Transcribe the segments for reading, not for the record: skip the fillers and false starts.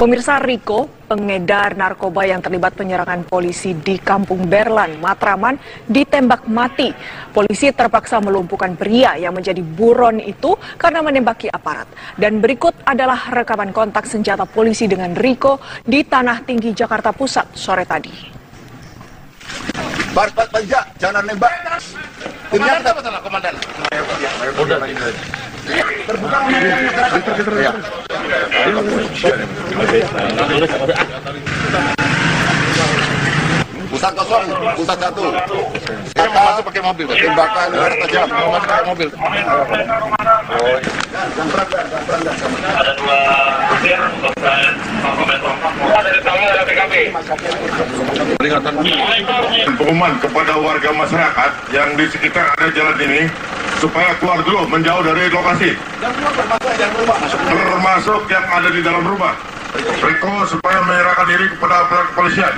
Pemirsa, Riko, pengedar narkoba yang terlibat penyerangan polisi di Kampung Berlan, Matraman, ditembak mati. Polisi terpaksa melumpuhkan pria yang menjadi buron itu karena menembaki aparat. Dan berikut adalah rekaman kontak senjata polisi dengan Riko di Tanah Tinggi, Jakarta Pusat sore tadi. Barbat pajak, jangan nembak. Komandan apa salah, komandan? Terbuka pusat kosong, pusat satu. Saya mau masuk pakai mobil. Tembakan luar tajam. Mau masuk pakai mobil. Ada dua supir, dari tahun ada PKP. Peringatan pengumuman kepada warga masyarakat yang di sekitar ada jalan ini supaya keluar dulu, menjauh dari lokasi, termasuk yang ada di dalam rumah. Riko supaya menyerahkan diri kepada aparat kepolisian.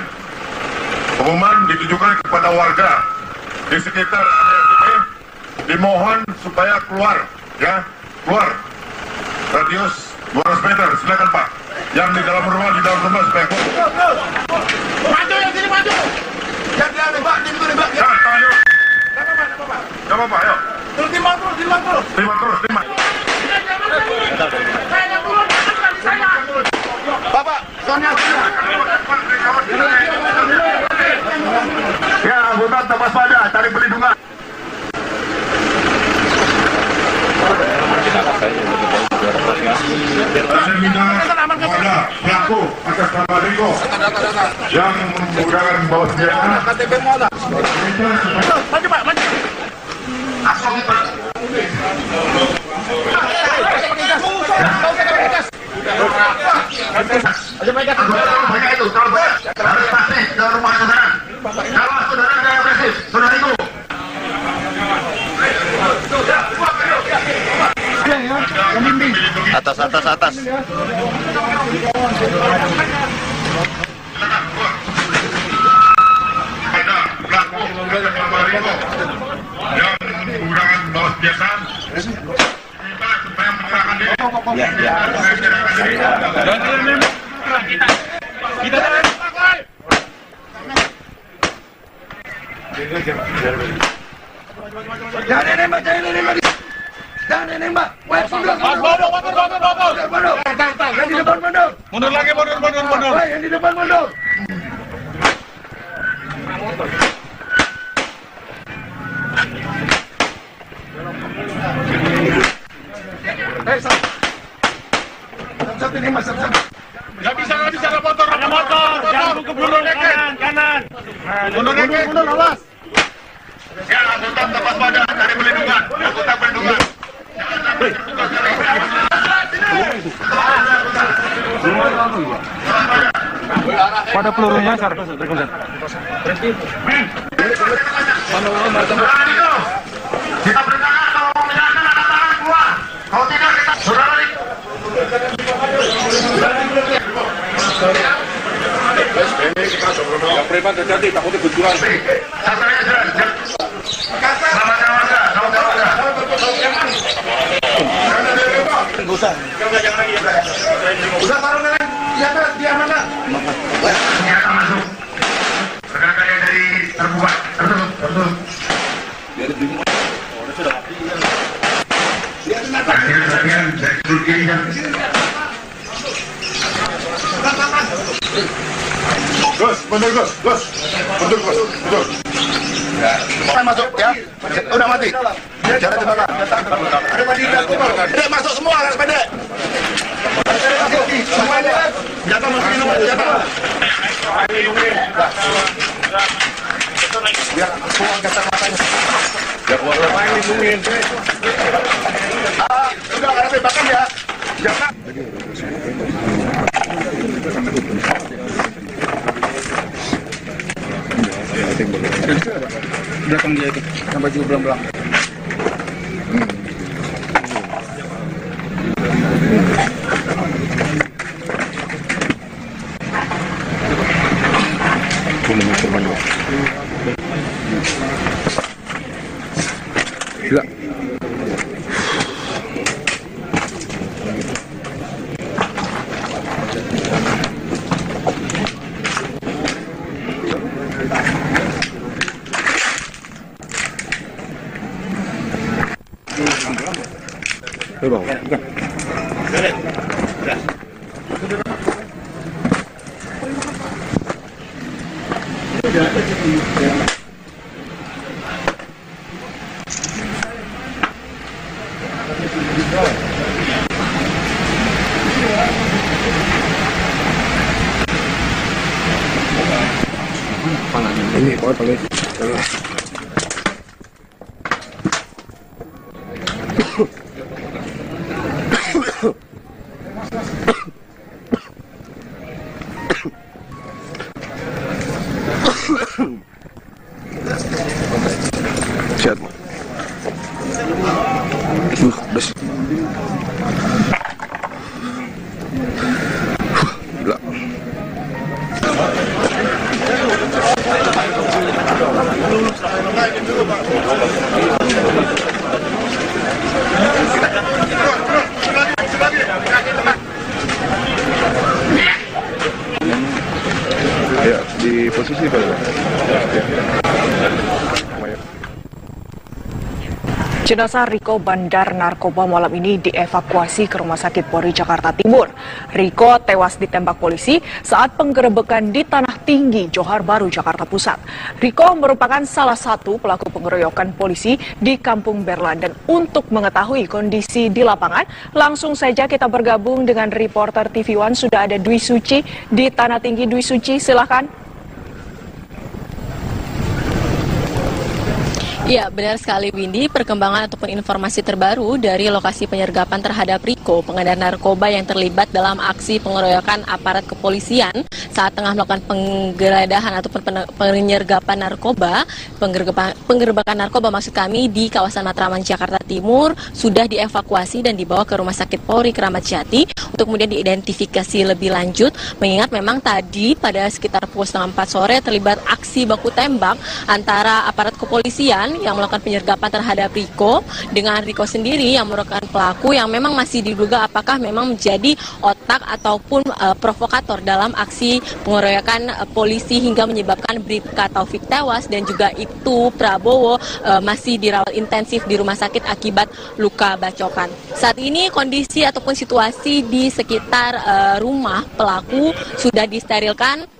Pengumuman ditujukan kepada warga di sekitar area ini, dimohon supaya keluar, ya, keluar. Radius 200 meter, silakan Pak. Yang di dalam rumah supaya keluar. Maju yang sini, maju. Jangan dia nembak, dia itu nembak. Ya, tahan yuk. Apa? Gak apa-apa, ayo. Terus timbang terus. Terima terus, terima. Bapak, soalnya Ya, anggota tetap waspada, cari perlindungan. Saya minta kepada pelaku atas nama Riko yang menggunakan bawa senjata. KTP mau ada. Maju Pak, maju. Banyak itu, kalau banyak harus pasti ke rumah saudara. Kalau saudara ada agresif, saudara itu. Atas. Ada pelaku atas nama Riko yang menggunakan bawa senjata. Minta supaya menyerahkan diri. Jangan nembak. Wait, mundur. Yang di depan mundur. Mundur lagi, mundur. Woi, yang di depan mundur. Satu ini mas, satu. Gak bisa ada motor. Ada motor. Jangan ke belakang. Kanan. Mundur, awas. Ya, anggota tetap waspada, cari perlindungan. Anggota perlindungan. Pada peluru nyasar. Kita beritakan kalau mau menyerahkan angkat tangan keluar. Kalau tidak kita saudara Riko. Yang preman terjadi, takutnya benturan. Sasarannya jelas. Selamatkan warga. Udah taruh nenek. Dia mana? Senjata masuk. Rekan-rekan yang dari terbuka. Tertutup. Bagian dari sudut kiri dan Gus. Saya masuk ya. Udah mati. Jangan terbakar. Pendek masuk semua, harus pendek. Jatuh masukin nomor jatuh. Biar keluar kata-katanya. Udah ada tembakan ya. Jangan. Belakang dia itu, sampai juga belang-belang. Gila. Siap. Des. Gila. Ya, di posisi pada. Jenazah Riko bandar narkoba malam ini dievakuasi ke Rumah Sakit Polri Jakarta Timur. Riko tewas ditembak polisi saat penggerebekan di Tanah Tinggi, Johar Baru, Jakarta Pusat. Riko merupakan salah satu pelaku pengeroyokan polisi di Kampung Berlan. Dan untuk mengetahui kondisi di lapangan, langsung saja kita bergabung dengan reporter TV One. Sudah ada Dwi Suci di Tanah Tinggi. Dwi Suci, silakan. Ya, benar sekali Windy. Perkembangan ataupun informasi terbaru dari lokasi penyergapan terhadap Riko, pengedar narkoba yang terlibat dalam aksi pengeroyokan aparat kepolisian saat tengah melakukan penggeledahan ataupun penyergapan narkoba, penggerbekan narkoba maksud kami di kawasan Matraman, Jakarta Timur, sudah dievakuasi dan dibawa ke Rumah Sakit Polri Kramat Jati untuk kemudian diidentifikasi lebih lanjut. Mengingat memang tadi pada sekitar pukul 3:30 sore terlibat aksi baku tembak antara aparat kepolisian yang melakukan penyergapan terhadap Riko dengan Riko sendiri yang merupakan pelaku yang memang masih diduga apakah memang menjadi otak ataupun provokator dalam aksi pengeroyokan polisi hingga menyebabkan Bribka Taufik tewas, dan juga itu Prabowo masih dirawat intensif di rumah sakit akibat luka bacokan. Saat ini kondisi ataupun situasi di sekitar rumah pelaku sudah disterilkan.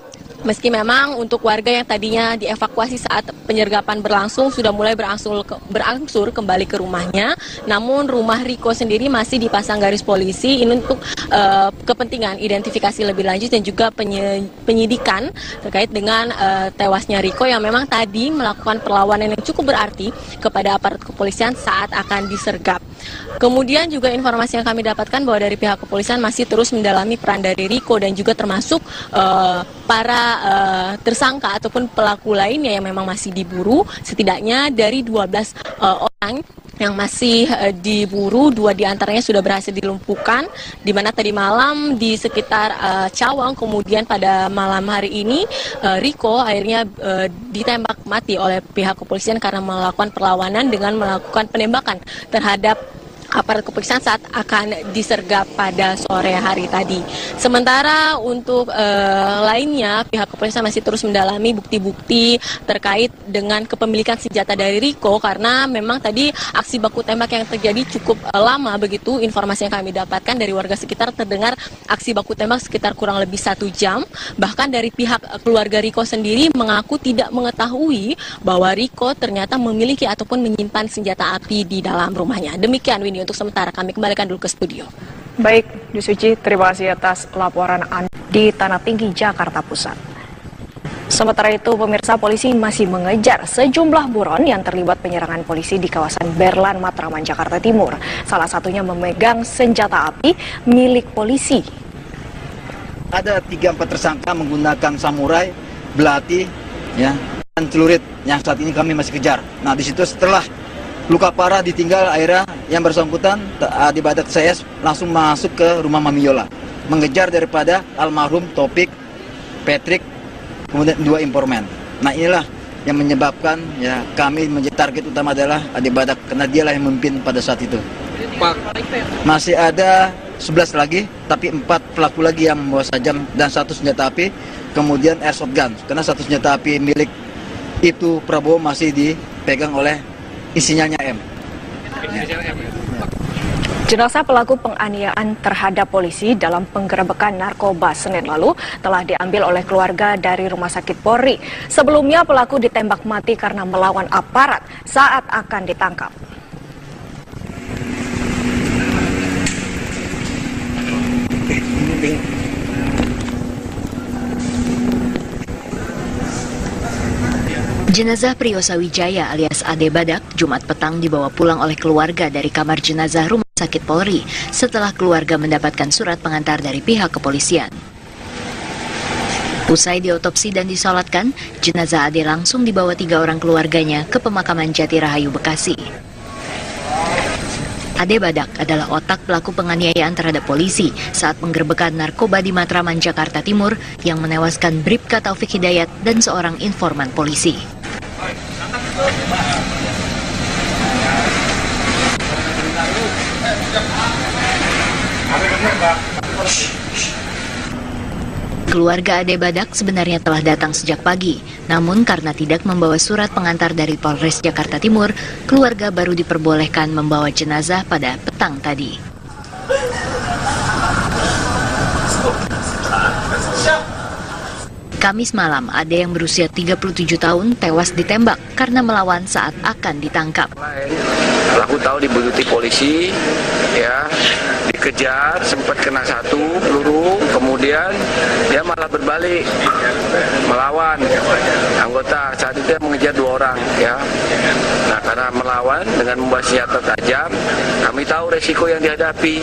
Meski memang untuk warga yang tadinya dievakuasi saat penyergapan berlangsung sudah mulai berangsur kembali ke rumahnya, namun rumah Riko sendiri masih dipasang garis polisi ini untuk kepentingan identifikasi lebih lanjut dan juga penyidikan terkait dengan tewasnya Riko yang memang tadi melakukan perlawanan yang cukup berarti kepada aparat kepolisian saat akan disergap. Kemudian juga informasi yang kami dapatkan bahwa dari pihak kepolisian masih terus mendalami peran dari Riko dan juga termasuk para tersangka ataupun pelaku lainnya yang memang masih diburu. Setidaknya dari 12 orang yang masih diburu, 2 diantaranya sudah berhasil dilumpuhkan, di mana tadi malam di sekitar Cawang. Kemudian pada malam hari ini Riko akhirnya ditembak mati oleh pihak kepolisian karena melakukan perlawanan dengan melakukan penembakan terhadap aparat kepolisian saat akan disergap pada sore hari tadi. Sementara untuk lainnya, pihak kepolisian masih terus mendalami bukti-bukti terkait dengan kepemilikan senjata dari Riko, karena memang tadi aksi baku tembak yang terjadi cukup lama begitu. Informasi yang kami dapatkan dari warga sekitar terdengar aksi baku tembak sekitar kurang lebih 1 jam. Bahkan dari pihak keluarga Riko sendiri mengaku tidak mengetahui bahwa Riko ternyata memiliki ataupun menyimpan senjata api di dalam rumahnya. Demikian Winnie, untuk sementara kami kembalikan dulu ke studio. Baik, Dwi Suci, terima kasih atas laporan Anda di Tanah Tinggi, Jakarta Pusat. Sementara itu, pemirsa, polisi masih mengejar sejumlah buron yang terlibat penyerangan polisi di kawasan Berlan, Matraman, Jakarta Timur. Salah satunya memegang senjata api milik polisi. Ada 3-4 tersangka menggunakan samurai, belati, ya, dan celurit yang saat ini kami masih kejar. Nah, di situ setelah luka parah ditinggal akhirnya yang bersangkutan di badak saya langsung masuk ke rumah Mami Yola, mengejar daripada almarhum Topik, Patrick, kemudian 2 informan. Nah, inilah yang menyebabkan ya kami menjadi target utama adalah Adi Badak karena dialah yang memimpin pada saat itu. Masih ada 11 lagi, tapi 4 pelaku lagi yang membawa sajam dan 1 senjata api, kemudian airsoft gun, karena 1 senjata api milik itu Prabowo masih dipegang oleh insinyalnya M. Jenazah pelaku penganiayaan terhadap polisi dalam penggerebekan narkoba Senin lalu telah diambil oleh keluarga dari Rumah Sakit Polri. Sebelumnya pelaku ditembak mati karena melawan aparat saat akan ditangkap. Jenazah Priyosa Wijaya alias Ade Badak Jumat petang dibawa pulang oleh keluarga dari kamar jenazah Rumah Sakit Polri setelah keluarga mendapatkan surat pengantar dari pihak kepolisian. Usai diotopsi dan disolatkan, jenazah Ade langsung dibawa 3 orang keluarganya ke pemakaman Jati Rahayu, Bekasi. Ade Badak adalah otak pelaku penganiayaan terhadap polisi saat penggerbekan narkoba di Matraman, Jakarta Timur yang menewaskan Bribka Taufik Hidayat dan seorang informan polisi. Keluarga Ade Badak sebenarnya telah datang sejak pagi, namun karena tidak membawa surat pengantar dari Polres Jakarta Timur, keluarga baru diperbolehkan membawa jenazah pada petang tadi. Kamis malam, Ade yang berusia 37 tahun tewas ditembak karena melawan saat akan ditangkap. Pelaku tahu dibuntuti polisi, ya, dikejar, sempat kena 1 peluru, kemudian dia malah berbalik melawan anggota. Saat itu dia mengejar 2 orang, ya. Nah, karena melawan dengan membawa senjata tajam, kami tahu resiko yang dihadapi.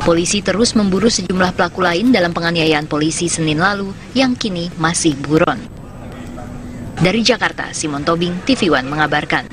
Polisi terus memburu sejumlah pelaku lain dalam penganiayaan polisi Senin lalu yang kini masih buron. Dari Jakarta, Simon Tobing, TV One mengabarkan.